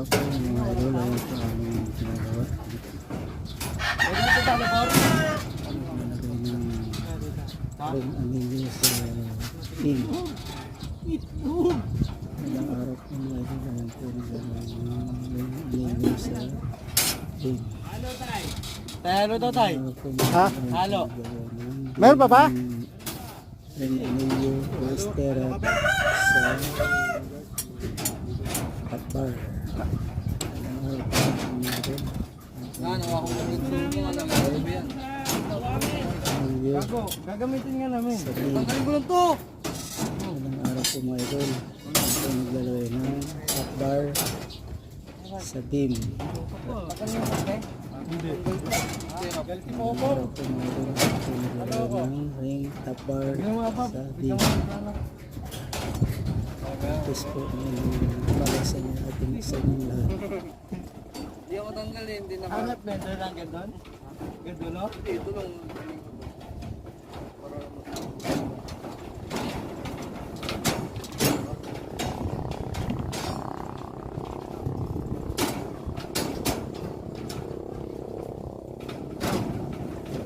araw po mga idol, ayun po aming ginagawa. Ring anilyo sa team. Ilang araw po mga idol, ayun po ring anilyo sa team. Halo daw tay. Ha? Halo. Meron pa ba? Ring anilyo o estera sa Akbar. Ano ako gamitin nga namin. Gagamitin nga namin. Tanggalin ko lang to. Ilang araw po mga idol. Ako naglalaway ng Akbar sa team. Hindi. Ilang araw po mga idol. Ako naglalaway ng ring Akbar sa team. Tapos po palasan niya ating sa inyong lahat. Hindi ako tanggalin. Hindi naman. Hanap bender lang gandun? Gandun no? Ito lang.